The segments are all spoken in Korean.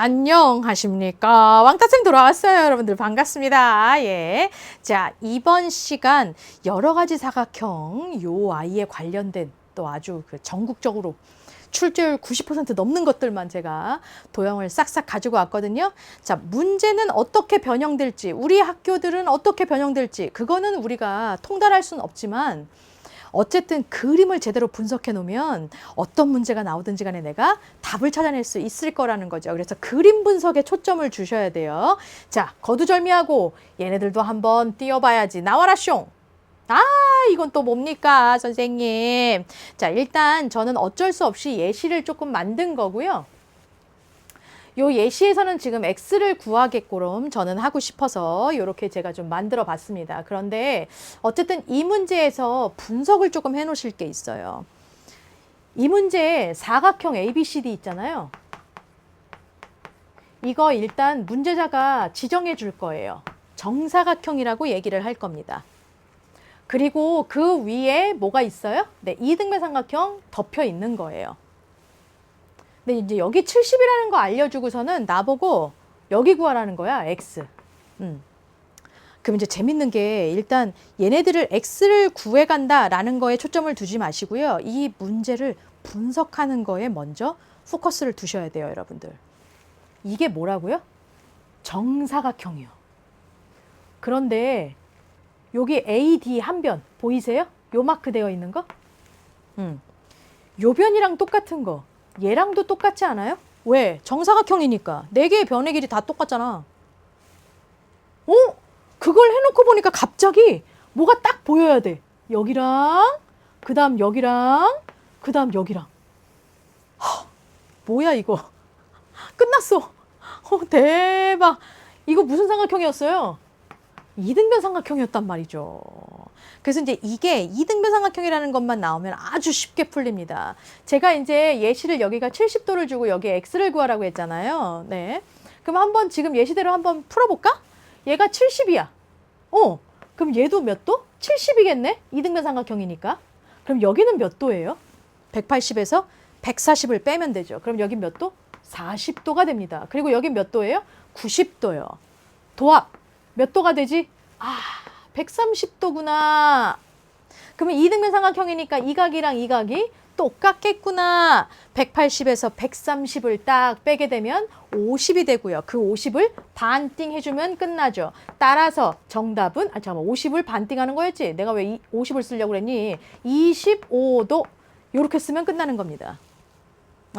안녕하십니까. 왕따쌤 돌아왔어요. 여러분들 반갑습니다. 예. 자, 이번 시간 여러 가지 사각형 요 아이에 관련된 또 아주 전국적으로 출제율 90% 넘는 것들만 제가 도형을 싹싹 가지고 왔거든요. 자, 문제는 어떻게 변형될지, 우리 학교들은 어떻게 변형될지, 그거는 우리가 통달할 수는 없지만 어쨌든 그림을 제대로 분석해 놓으면 어떤 문제가 나오든지 간에 내가 답을 찾아낼 수 있을 거라는 거죠. 그래서 그림 분석에 초점을 주셔야 돼요. 자, 거두절미하고 얘네들도 한번 띄워봐야지. 나와라 숑! 아, 이건 또 뭡니까, 선생님? 자, 일단 저는 어쩔 수 없이 예시를 조금 만든 거고요. 요 예시에서는 지금 x를 구하게끔 저는 하고 싶어서 이렇게 제가 좀 만들어 봤습니다. 그런데 어쨌든 이 문제에서 분석을 조금 해 놓으실 게 있어요. 이 문제에 사각형 ABCD 있잖아요. 이거 일단 문제자가 지정해 줄 거예요. 정사각형이라고 얘기를 할 겁니다. 그리고 그 위에 뭐가 있어요? 네, 이등변 삼각형 덮여 있는 거예요. 근데 이제 여기 70이라는 거 알려주고서는 나보고 여기 구하라는 거야, x. 그럼 이제 재밌는 게 일단 얘네들을 x를 구해간다라는 거에 초점을 두지 마시고요. 이 문제를 분석하는 거에 먼저 포커스를 두셔야 돼요, 여러분들. 이게 뭐라고요? 정사각형이요. 그런데 여기 AD 한 변 보이세요? 요 마크 되어 있는 거? 요 변이랑 똑같은 거. 얘랑도 똑같지 않아요? 왜? 정사각형이니까. 네 개의 변의 길이 다 똑같잖아. 어? 그걸 해놓고 보니까 갑자기 뭐가 딱 보여야 돼. 여기랑, 그 다음 여기랑, 그 다음 여기랑. 뭐야 이거. 끝났어. 대박. 이거 무슨 삼각형이었어요? 이등변 삼각형이었단 말이죠. 그래서 이제 이게 이등변 삼각형이라는 것만 나오면 아주 쉽게 풀립니다. 제가 이제 예시를 여기가 70도를 주고 여기에 x를 구하라고 했잖아요. 네. 그럼 한번 지금 예시대로 한번 풀어볼까? 얘가 70이야. 그럼 얘도 몇 도? 70이겠네? 이등변 삼각형이니까. 그럼 여기는 몇 도예요? 180에서 140을 빼면 되죠. 그럼 여긴 몇 도? 40도가 됩니다. 그리고 여긴 몇 도예요? 90도요. 도합. 몇 도가 되지? 130도구나. 그러면 이등변 삼각형이니까 이 각이랑 이 각이 똑같겠구나. 180에서 130을 딱 빼게 되면 50이 되고요. 그 50을 반띵 해주면 끝나죠. 따라서 정답은, 잠깐만, 50을 반띵하는 거였지? 내가 왜 50을 쓰려고 그랬니? 25도. 이렇게 쓰면 끝나는 겁니다.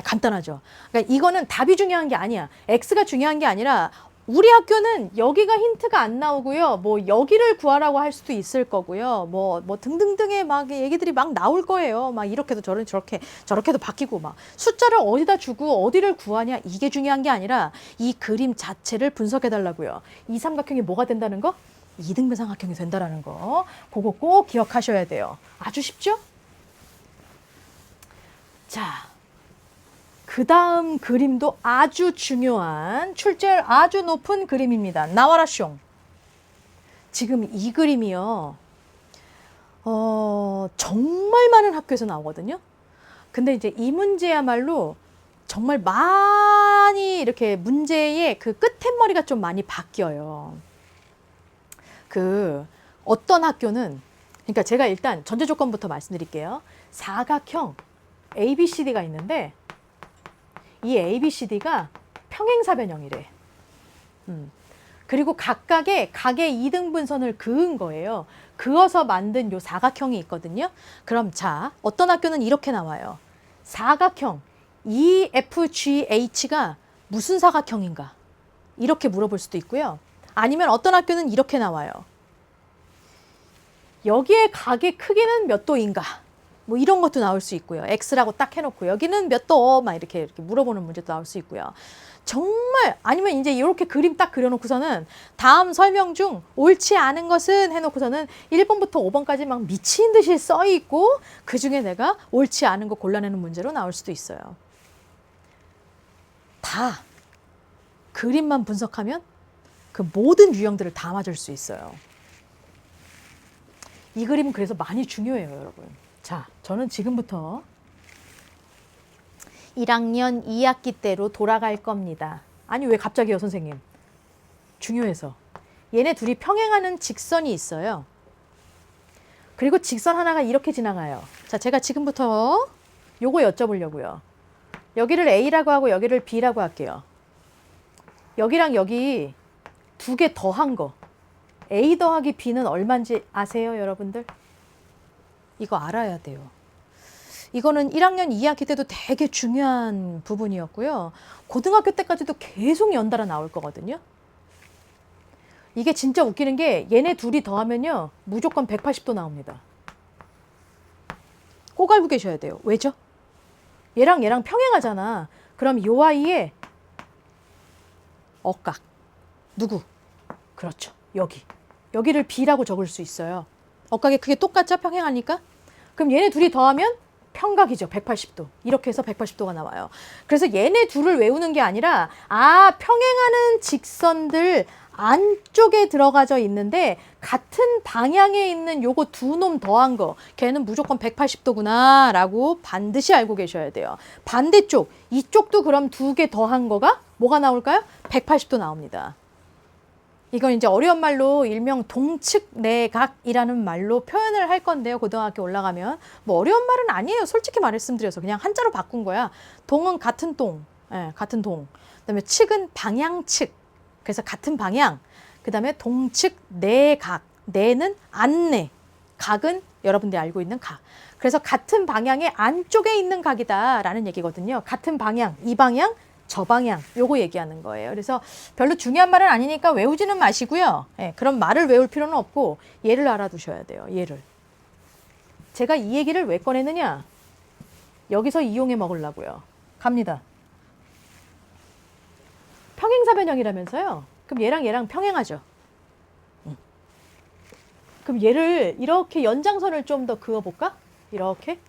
간단하죠. 그러니까 이거는 답이 중요한 게 아니야. x가 중요한 게 아니라 우리 학교는 여기가 힌트가 안 나오고요. 뭐 여기를 구하라고 할 수도 있을 거고요. 뭐 등등등의 막 얘기들이 막 나올 거예요. 막 이렇게도 저렇게도 바뀌고 막 숫자를 어디다 주고 어디를 구하냐 이게 중요한 게 아니라 이 그림 자체를 분석해 달라고요. 이 삼각형이 뭐가 된다는 거? 이등변 삼각형이 된다라는 거. 그거 꼭 기억하셔야 돼요. 아주 쉽죠? 자. 그 다음 그림도 아주 중요한 출제율 아주 높은 그림입니다. 나와라 숑. 지금 이 그림이요. 정말 많은 학교에서 나오거든요. 근데 이제 이 문제야말로 정말 많이 이렇게 문제의 그 끝머리가 좀 많이 바뀌어요. 어떤 학교는, 그러니까 제가 일단 전제 조건부터 말씀드릴게요. 사각형 ABCD가 있는데 이 ABCD가 평행사 변형이래. 그리고 각의 2등분선을 그은 거예요. 그어서 만든 요 사각형이 있거든요. 그럼 자, 어떤 학교는 이렇게 나와요. 사각형 EFGH가 무슨 사각형인가? 이렇게 물어볼 수도 있고요. 아니면 어떤 학교는 이렇게 나와요. 여기에 각의 크기는 몇 도인가? 뭐 이런 것도 나올 수 있고요. X라고 딱 해놓고 여기는 몇 도? 막 이렇게 물어보는 문제도 나올 수 있고요. 정말 아니면 이제 이렇게 그림 딱 그려놓고서는 다음 설명 중 옳지 않은 것은 해놓고서는 1번부터 5번까지 막 미친 듯이 써 있고 그 중에 내가 옳지 않은 거 골라내는 문제로 나올 수도 있어요. 다 그림만 분석하면 그 모든 유형들을 다 맞을 수 있어요. 이 그림은 그래서 많이 중요해요, 여러분. 자, 저는 지금부터 1학년 2학기 때로 돌아갈 겁니다. 아니 왜 갑자기요 선생님? 중요해서. 얘네 둘이 평행하는 직선이 있어요. 그리고 직선 하나가 이렇게 지나가요. 자, 제가 지금부터 요거 여쭤보려고요. 여기를 A라고 하고 여기를 B라고 할게요. 여기랑 여기 두 개 더한 거. A 더하기 B는 얼마인지 아세요, 여러분들? 이거 알아야 돼요. 이거는 1학년 2학기 때도 되게 중요한 부분이었고요. 고등학교 때까지도 계속 연달아 나올 거거든요. 이게 진짜 웃기는 게 얘네 둘이 더하면요. 무조건 180도 나옵니다. 꼭 알고 계셔야 돼요. 왜죠? 얘랑 얘랑 평행하잖아. 그럼 요 아이의 억각. 누구? 그렇죠. 여기. 여기를 B라고 적을 수 있어요. 억각이 크게 똑같죠? 평행하니까. 그럼 얘네 둘이 더하면 평각이죠. 180도. 이렇게 해서 180도가 나와요. 그래서 얘네 둘을 외우는 게 아니라 평행하는 직선들 안쪽에 들어가져 있는데 같은 방향에 있는 요거 두 놈 더한 거 걔는 무조건 180도구나 라고 반드시 알고 계셔야 돼요. 반대쪽 이쪽도 그럼 두 개 더한 거가 뭐가 나올까요? 180도 나옵니다. 이건 이제 어려운 말로 일명 동측내각이라는 말로 표현을 할 건데요. 고등학교 올라가면 뭐 어려운 말은 아니에요. 솔직히 말씀드려서 그냥 한자로 바꾼 거야. 동은 같은 동, 같은 동. 그다음에 측은 방향측. 그래서 같은 방향. 그다음에 동측내각. 내는 안내. 각은 여러분들이 알고 있는 각. 그래서 같은 방향의 안쪽에 있는 각이다라는 얘기거든요. 같은 방향, 이 방향. 저 방향, 요거 얘기하는 거예요. 그래서 별로 중요한 말은 아니니까 외우지는 마시고요. 그런 말을 외울 필요는 없고 얘를 알아두셔야 돼요. 얘를. 제가 이 얘기를 왜 꺼내느냐? 여기서 이용해 먹으려고요. 갑니다. 평행사변형이라면서요. 그럼 얘랑 얘랑 평행하죠. 그럼 얘를 이렇게 연장선을 좀 더 그어볼까? 이렇게.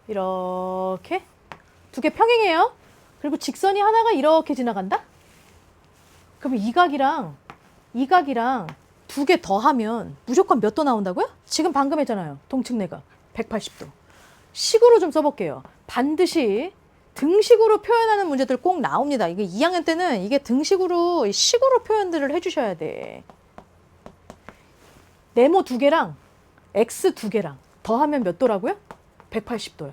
이렇게. 두 개 평행해요. 그리고 직선이 하나가 이렇게 지나간다? 그럼 이 각이랑 두 개 더하면 무조건 몇 도 나온다고요? 지금 방금 했잖아요. 동측내각 180도. 식으로 좀 써볼게요. 반드시 등식으로 표현하는 문제들 꼭 나옵니다. 이게 2학년 때는 이게 등식으로 식으로 표현들을 해주셔야 돼. 네모 두 개랑 X 두 개랑 더하면 몇 도라고요? 180도요.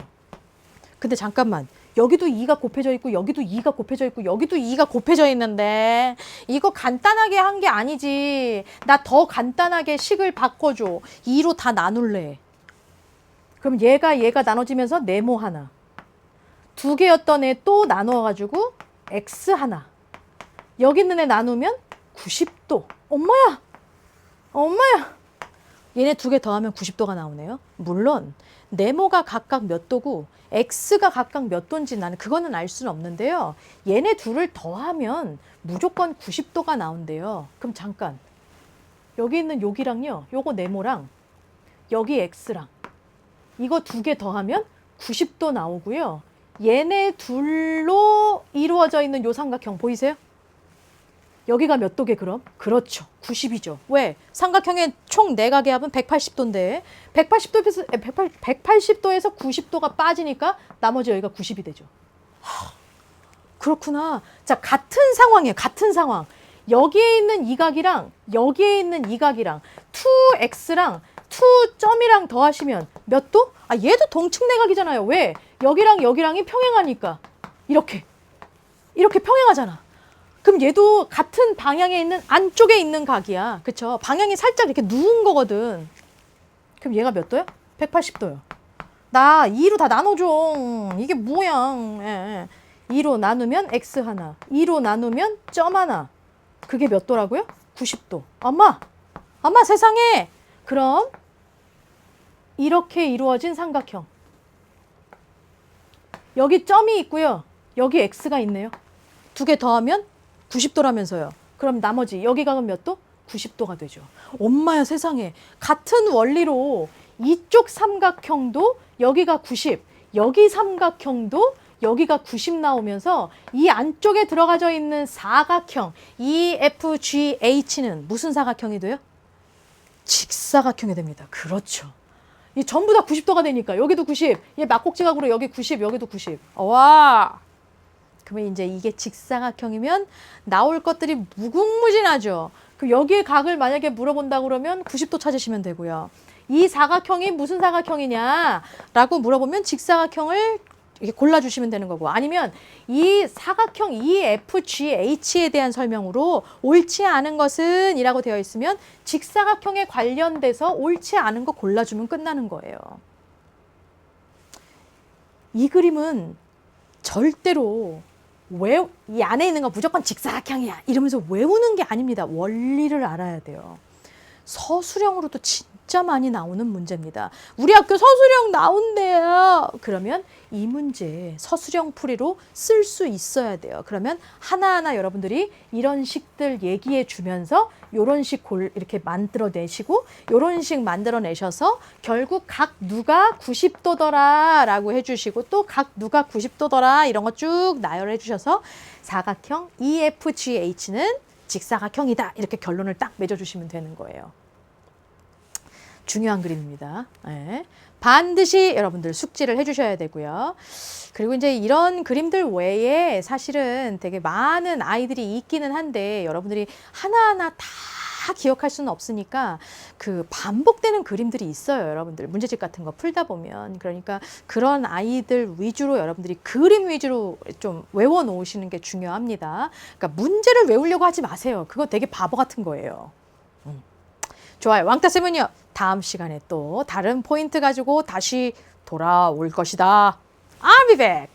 근데 잠깐만. 여기도 2가 곱해져 있고 여기도 2가 곱해져 있고 여기도 2가 곱해져 있는데 이거 간단하게 한 게 아니지. 나 더 간단하게 식을 바꿔줘. 2로 다 나눌래. 그럼 얘가 나눠지면서 네모 하나. 두 개였던 애 또 나눠가지고 X 하나. 여기 있는 애 나누면 90도. 엄마야. 얘네 두 개 더하면 90도가 나오네요. 물론 네모가 각각 몇 도고 X가 각각 몇 도인지 나는 그거는 알 수는 없는데요. 얘네 둘을 더하면 무조건 90도가 나온대요. 그럼 잠깐. 여기 있는 여기랑요. 요거 네모랑 여기 X랑 이거 두 개 더하면 90도 나오고요. 얘네 둘로 이루어져 있는 요 삼각형 보이세요? 여기가 몇 도게 그럼? 그렇죠. 90이죠. 왜? 삼각형의 총 내각의 합은 180도인데 180도에서 90도가 빠지니까 나머지 여기가 90이 되죠. 그렇구나. 자, 같은 상황이에요. 같은 상황. 여기에 있는 이 각이랑 여기에 있는 이 각이랑 2x랑 2점이랑 더하시면 몇 도? 얘도 동측내각이잖아요. 왜? 여기랑 여기랑이 평행하니까. 이렇게 평행하잖아. 그럼 얘도 같은 방향에 있는 안쪽에 있는 각이야. 그쵸? 방향이 살짝 이렇게 누운 거거든. 그럼 얘가 몇 도야? 180도요. 나 2로 다 나눠줘. 이게 뭐야. 2로 나누면 x 하나. 2로 나누면 점 하나. 그게 몇 도라고요? 90도. 엄마 세상에. 그럼 이렇게 이루어진 삼각형. 여기 점이 있고요. 여기 x가 있네요. 두 개 더하면 90도라면서요. 그럼 나머지 여기 각은 몇 도? 90도가 되죠. 엄마야 세상에. 같은 원리로 이쪽 삼각형도 여기가 90, 여기 삼각형도 여기가 90 나오면서 이 안쪽에 들어가져 있는 사각형 EFGH는 무슨 사각형이 돼요? 직사각형이 됩니다. 그렇죠. 이 전부 다 90도가 되니까 여기도 90, 얘 막곡지각으로 여기 90, 여기도 90. 와! 그러면 이제 이게 직사각형이면 나올 것들이 무궁무진하죠. 그럼 여기에 각을 만약에 물어본다 그러면 90도 찾으시면 되고요. 이 사각형이 무슨 사각형이냐라고 물어보면 직사각형을 이렇게 골라주시면 되는 거고, 아니면 이 사각형 EFGH에 대한 설명으로 옳지 않은 것은 이라고 되어 있으면 직사각형에 관련돼서 옳지 않은 거 골라주면 끝나는 거예요. 이 그림은 절대로 이 안에 있는 거 무조건 직사각형이야 이러면서 외우는 게 아닙니다. 원리를 알아야 돼요. 서술형으로도 진짜 많이 나오는 문제입니다. 우리 학교 서술형 나온대요. 그러면 이 문제 서술형 풀이로 쓸 수 있어야 돼요. 그러면 하나하나 여러분들이 이런 식들 얘기해 주면서 요런 식 이렇게 만들어내시고 요런 식 만들어내셔서 결국 각 누가 90도더라 라고 해주시고 또 각 누가 90도더라 이런 거 쭉 나열해 주셔서 사각형 EFGH는 직사각형이다 이렇게 결론을 딱 맺어주시면 되는 거예요. 중요한 그림입니다. 네. 반드시 여러분들 숙지를 해주셔야 되고요. 그리고 이제 이런 그림들 외에 사실은 되게 많은 아이들이 있기는 한데 여러분들이 하나하나 다 기억할 수는 없으니까 그 반복되는 그림들이 있어요. 여러분들 문제집 같은 거 풀다 보면. 그러니까 그런 아이들 위주로 여러분들이 그림 위주로 좀 외워 놓으시는 게 중요합니다. 그러니까 문제를 외우려고 하지 마세요. 그거 되게 바보 같은 거예요. 좋아요. 왕따쌤은요. 다음 시간에 또 다른 포인트 가지고 다시 돌아올 것이다. I'll be back.